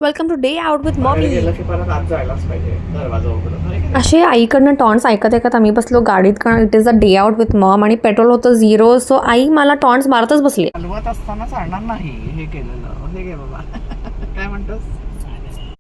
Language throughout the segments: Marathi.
Welcome to day out with बाहेर मॉमी. गेलं की परत आत जायलाच पाहिजे दरवाजा उघडून. अरे काय? असे आईकडनं टॉन्ट्स ऐकत ऐकत आम्ही बसलो गाडीत, कारण it is a day out with Maugham आणि पेट्रोल होतं 0. सो आई मला टॉन्ट्स मारतच बसली. हलवत असताना चालणार नाही हे केलेलं. हे घे बाबा. काय म्हणतोस?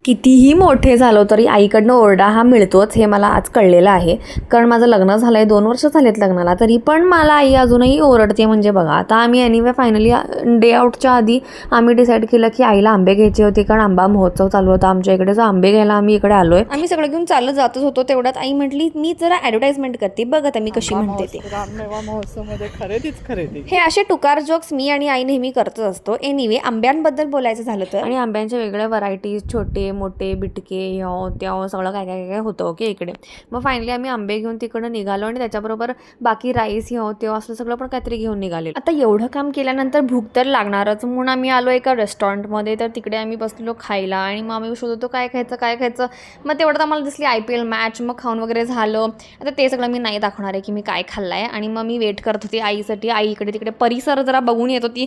कितीही मोठे झालो तरी आईकडनं ओरडा हा मिळतोच हे मला आज कळलेलं आहे. कारण माझं लग्न झालं आहे, 2 वर्ष झालेत लग्नाला, तरी पण मला आई अजूनही ओरडते. म्हणजे बघा, आता आम्ही एनिवे फायनली डे आउटच्या आधी आम्ही डिसाईड केलं की आईला आंबे घ्यायचे होते, कारण आंबा महोत्सव चालू होता आमच्या इकडे. जो आंबे घ्यायला आम्ही इकडे आलोय. आम्ही सगळं घेऊन चालत जातच होतो. तेवढ्यात आई म्हटली, मी जरा ॲडव्हर्टाइजमेंट करते, बघत मी कशी म्हणते ते. राममेवा महोत्सव मध्ये खरेदी. हे असे टुकार जोक्स मी आणि आई नेहमी करतच असतो. एनिवे, आंब्यांबद्दल बोलायचं झालं तर, आणि आंब्यांच्या वेगळ्या व्हरायटीज, छोटे मोठे बिटके ह्यो सगळं काय काय काय होतं ओके इकडे. मग फायनली आम्ही आंबे घेऊन तिकडं निघालो आणि त्याच्याबरोबर बाकी राईस ह्यो असलं सगळं पण काहीतरी घेऊन निघाले. आता एवढं काम केल्यानंतर भूक तर लागणारच, म्हणून आम्ही आलो एका रेस्टॉरंटमध्ये. तर तिकडे आम्ही बसलो खायला आणि मग आम्ही शोधतो काय खायचं. मग तेवढं आम्हाला दिसली IPL मॅच. मग खाऊन वगैरे झालं. आता ते सगळं मी नाही दाखवणार आहे की मी काय खाल्लं आहे. आणि मग मी वेट करत होती आईसाठी. आई इकडे तिकडे परिसर जरा बघून येत होती,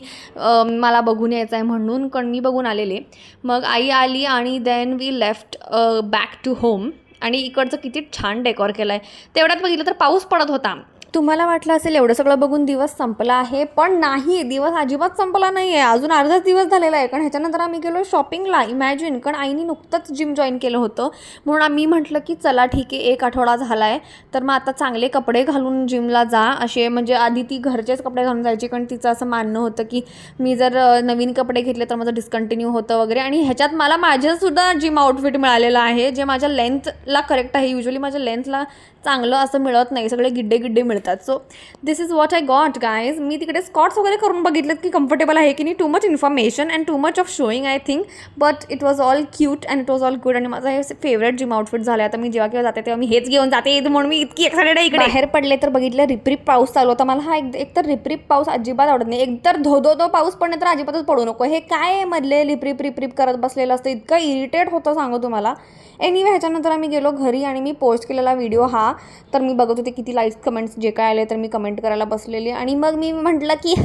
मला बघून यायचं आहे म्हणून, कारण मी बघून आलेले. मग आई आली आणि then we left back to home. आणि इकडचं किती छान डेकोर केलं आहे. तेवढ्यात बघितलं तर पाऊस पडत होता. तुम्हाला वाटलं असेल एवढं सगळं बघून दिवस संपला आहे, पण नाही, दिवस अजिबात संपला नाही आहे. अजून अर्धाच दिवस झालेला आहे. कारण ह्याच्यानंतर आम्ही गेलो शॉपिंगला. इमॅजिन, कारण आईने नुकतंच जिम जॉईन केलं होतं, म्हणून आम्ही म्हटलं की चला ठीक आहे, 1 आठवडा झाला आहे तर मग आता चांगले कपडे घालून जिमला जा. असे म्हणजे आधी ती घरचेच कपडे घालून जायची, कारण तिचं असं मानणं होतं की मी जर नवीन कपडे घेतले तर माझं डिस्कंटिन्यू होतं वगैरे. आणि ह्याच्यात मला माझंसुद्धा जिम आउटफिट मिळालेलं आहे, जे माझ्या लेंथला करेक्ट आहे. युजली माझ्या लेंथला चांगलं असं मिळत नाही, सगळे गिड्डे मिळतात. So this is what I got guys. मी तिकडे स्कॉट्स वगैरे करून बघितलेत की कम्फर्टेबल आहे की नाही. Too much information and too much of showing I think, but it was all cute and it was all good. आणि माझं हे फेवरेट जिम आउटफिट झालं. आता मी जेव्हा केव्हा जाते तेव्हा मी हेच घेऊन जाते, म्हणून मी इतकी एक्साइटेड आहे. इकडे बाहेर पडले तर बघितलं रिपरिप पाऊस चालू होता. मला हा एकतर रिपरिप पाऊस अजिबात आवडत नाही. एकतर धो पाऊस पडणे तर अजिबातच पडू नको. हे काय मधले रिपरिप करत बसलेलं असतं, इतकं इरिटेट होतं सांगू तुम्हाला. एनिवे, ह्याच्यानंतर आम्ही गेलो घरी आणि मी पोस्ट केलेला व्हिडिओ हा, तर मी बघत होते किती लाईक्स कमेंट्स जे काय आले, तर मी कमेंट करायला बसलेली. आणि मग मी म्हटलं की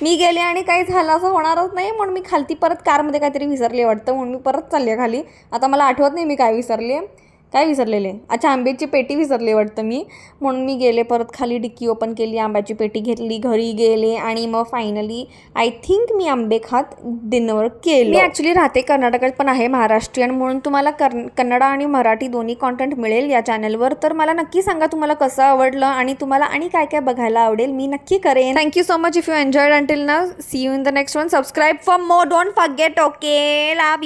मी गेले आणि काही झालं असं होणारच नाही, म्हणून मी खालती परत कारमध्ये काहीतरी विसरले वाटतं, म्हणून मी परत चालले खाली. आता मला आठवत नाही मी काय विसरलेले. अच्छा, आंब्याची पेटी विसरले वाटतं मी, म्हणून मी गेले परत खाली, डिक्की ओपन केली, आंब्याची पेटी घेतली, घरी गेले आणि मग फायनली आय थिंक मी आंबे खात डिनर केले. मी ॲक्च्युली राहते कर्नाटकात पण आहे महाराष्ट्रीयन, म्हणून तुम्हाला कन्नड आणि मराठी दोन्ही कॉन्टेंट मिळेल या चॅनलवर. तर मला नक्की सांगा तुम्हाला कसं आवडलं आणि तुम्हाला आणि काय काय बघायला आवडेल, मी नक्की करेन. Thank you so much if you enjoyed until now. See you in the next one. Subscribe for more. Don't forget. Okay, love you.